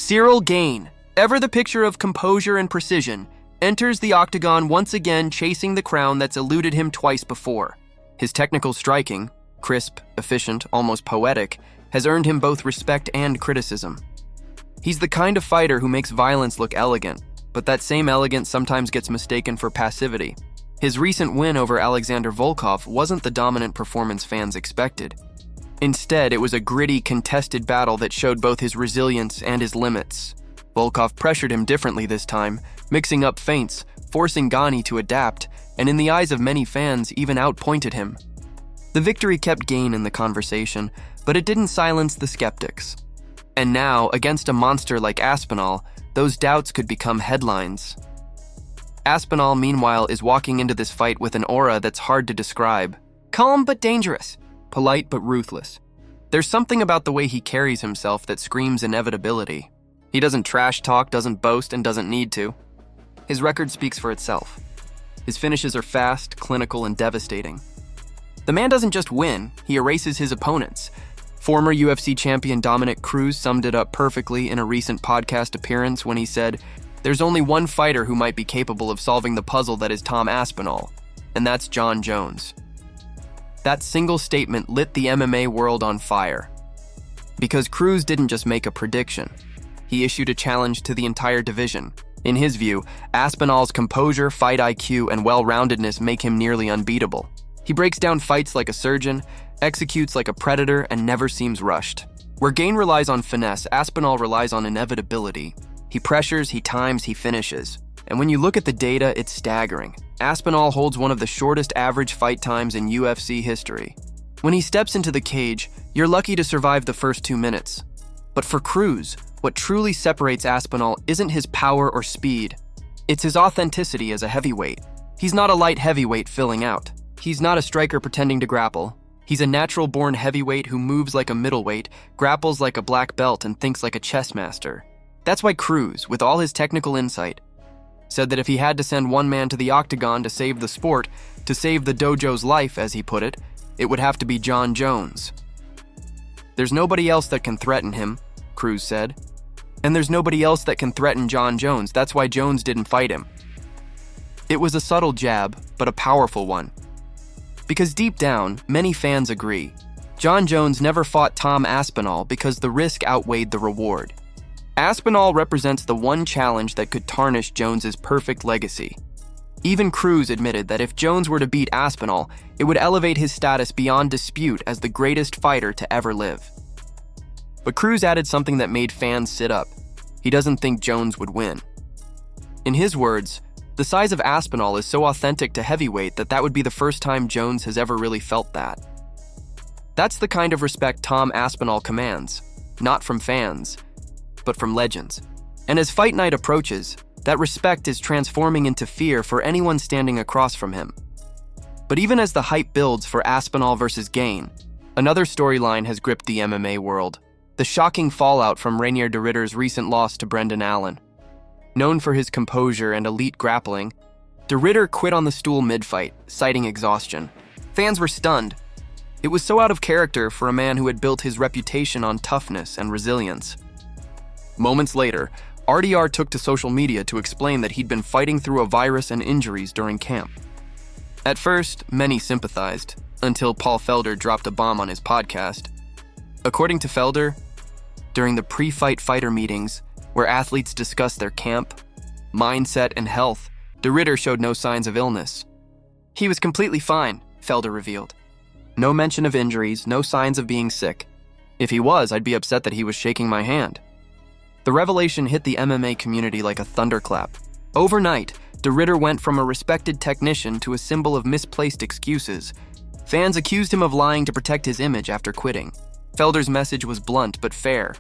Ciryl Gane, ever the picture of composure and precision, enters the octagon once again chasing the crown that's eluded him twice before. His technical striking, crisp, efficient, almost poetic, has earned him both respect and criticism. He's the kind of fighter who makes violence look elegant, but that same elegance sometimes gets mistaken for passivity. His recent win over Alexander Volkov wasn't the dominant performance fans expected. Instead, it was a gritty, contested battle that showed both his resilience and his limits. Volkov pressured him differently this time, mixing up feints, forcing Gane to adapt, and in the eyes of many fans, even outpointed him. The victory kept Gane in the conversation, but it didn't silence the skeptics. And now, against a monster like Aspinall, those doubts could become headlines. Aspinall, meanwhile, is walking into this fight with an aura that's hard to describe. Calm but dangerous, polite but ruthless. There's something about the way he carries himself that screams inevitability. He doesn't trash talk, doesn't boast, and doesn't need to. His record speaks for itself. His finishes are fast, clinical, and devastating. The man doesn't just win, he erases his opponents. Former UFC champion Dominick Cruz summed it up perfectly in a recent podcast appearance when he said, "There's only one fighter who might be capable of solving the puzzle that is Tom Aspinall, and that's Jon Jones." That single statement lit the MMA world on fire. Because Cruz didn't just make a prediction. He issued a challenge to the entire division. In his view, Aspinall's composure, fight IQ, and well-roundedness make him nearly unbeatable. He breaks down fights like a surgeon, executes like a predator, and never seems rushed. Where Gane relies on finesse, Aspinall relies on inevitability. He pressures, he times, he finishes. And when you look at the data, it's staggering. Aspinall holds one of the shortest average fight times in UFC history. When he steps into the cage, you're lucky to survive the first 2 minutes. But for Cruz, what truly separates Aspinall isn't his power or speed. It's his authenticity as a heavyweight. He's not a light heavyweight filling out. He's not a striker pretending to grapple. He's a natural-born heavyweight who moves like a middleweight, grapples like a black belt, and thinks like a chess master. That's why Cruz, with all his technical insight, said that if he had to send one man to the octagon to save the sport, to save the dojo's life, as he put it, it would have to be Jon Jones. "There's nobody else that can threaten him," Cruz said. "And there's nobody else that can threaten Jon Jones. That's why Jones didn't fight him." It was a subtle jab, but a powerful one. Because deep down, many fans agree. Jon Jones never fought Tom Aspinall because the risk outweighed the reward. Aspinall represents the one challenge that could tarnish Jones's perfect legacy. Even Cruz admitted that if Jones were to beat Aspinall, it would elevate his status beyond dispute as the greatest fighter to ever live. But Cruz added something that made fans sit up. He doesn't think Jones would win. In his words, the size of Aspinall is so authentic to heavyweight that would be the first time Jones has ever really felt that. That's the kind of respect Tom Aspinall commands, not from fans, but from legends. And as fight night approaches, that respect is transforming into fear for anyone standing across from him. But even as the hype builds for Aspinall versus Gane, another storyline has gripped the MMA world. The shocking fallout from Reinier de Ridder's recent loss to Brendan Allen. Known for his composure and elite grappling, de Ridder quit on the stool mid-fight, citing exhaustion. Fans were stunned. It was so out of character for a man who had built his reputation on toughness and resilience. Moments later, RDR took to social media to explain that he'd been fighting through a virus and injuries during camp. At first, many sympathized, until Paul Felder dropped a bomb on his podcast. According to Felder, during the pre-fight fighter meetings, where athletes discussed their camp, mindset, and health, de Ridder showed no signs of illness. "He was completely fine," Felder revealed. "No mention of injuries, no signs of being sick. If he was, I'd be upset that he was shaking my hand." The revelation hit the MMA community like a thunderclap. Overnight, de Ridder went from a respected technician to a symbol of misplaced excuses. Fans accused him of lying to protect his image after quitting. Felder's message was blunt but fair.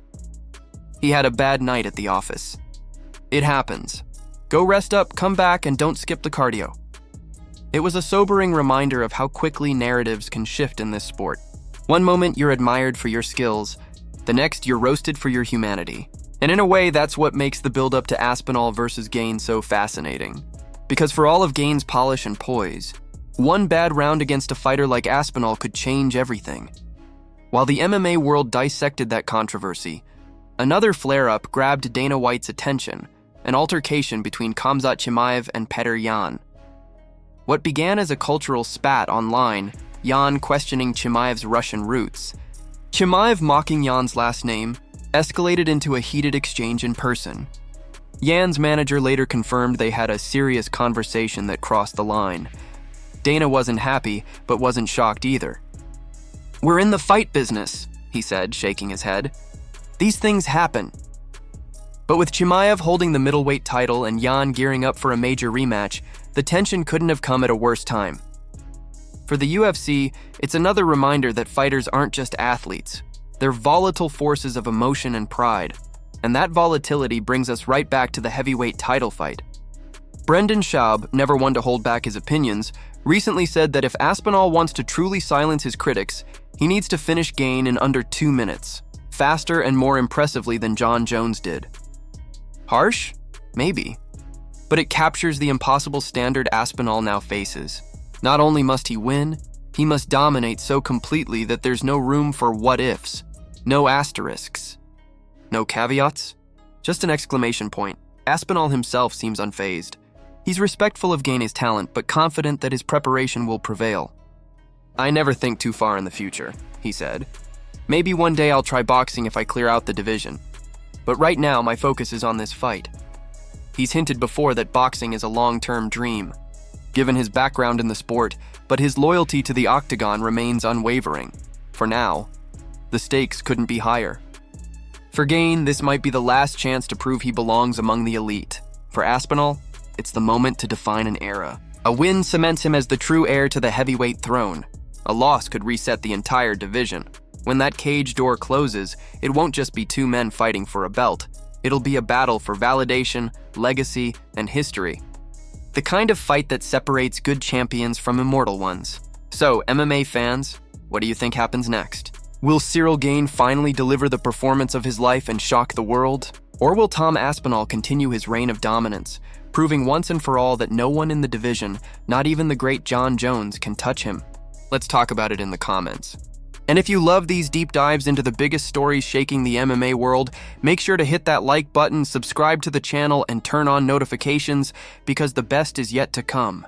He had a bad night at the office. It happens. Go rest up, come back, and don't skip the cardio. It was a sobering reminder of how quickly narratives can shift in this sport. One moment you're admired for your skills, the next you're roasted for your humanity. And in a way, that's what makes the build-up to Aspinall versus Gane so fascinating. Because for all of Gane's polish and poise, one bad round against a fighter like Aspinall could change everything. While the MMA world dissected that controversy, Another flare-up grabbed Dana White's attention, an altercation between Khamzat Chimaev and Petr Yan. What began as a cultural spat online, Yan questioning Chimaev's Russian roots, Chimaev mocking Yan's last name, escalated into a heated exchange in person. Yan's manager later confirmed they had a serious conversation that crossed the line. Dana wasn't happy, but wasn't shocked either. "We're in the fight business," he said, shaking his head. "These things happen." But with Chimaev holding the middleweight title and Yan gearing up for a major rematch, the tension couldn't have come at a worse time. For the UFC, it's another reminder that fighters aren't just athletes. They're volatile forces of emotion and pride. And that volatility brings us right back to the heavyweight title fight. Brendan Schaub, never one to hold back his opinions, recently said that if Aspinall wants to truly silence his critics, he needs to finish Gane in under 2 minutes, faster and more impressively than Jon Jones did. Harsh? Maybe. But it captures the impossible standard Aspinall now faces. Not only must he win, he must dominate so completely that there's no room for what-ifs, no asterisks. No caveats? Just an exclamation point. Aspinall himself seems unfazed. He's respectful of Gane's talent, but confident that his preparation will prevail. "I never think too far in the future," he said. "Maybe one day I'll try boxing if I clear out the division. But right now, my focus is on this fight." He's hinted before that boxing is a long-term dream, given his background in the sport, but his loyalty to the Octagon remains unwavering. For now, the stakes couldn't be higher. For Gane, this might be the last chance to prove he belongs among the elite. For Aspinall, it's the moment to define an era. A win cements him as the true heir to the heavyweight throne. A loss could reset the entire division. When that cage door closes, it won't just be 2 men fighting for a belt. It'll be a battle for validation, legacy, and history. The kind of fight that separates good champions from immortal ones. So, MMA fans, what do you think happens next? Will Cyril Gane finally deliver the performance of his life and shock the world? Or will Tom Aspinall continue his reign of dominance, proving once and for all that no one in the division, not even the great Jon Jones, can touch him? Let's talk about it in the comments. And if you love these deep dives into the biggest stories shaking the MMA world, make sure to hit that like button, subscribe to the channel, and turn on notifications, because the best is yet to come.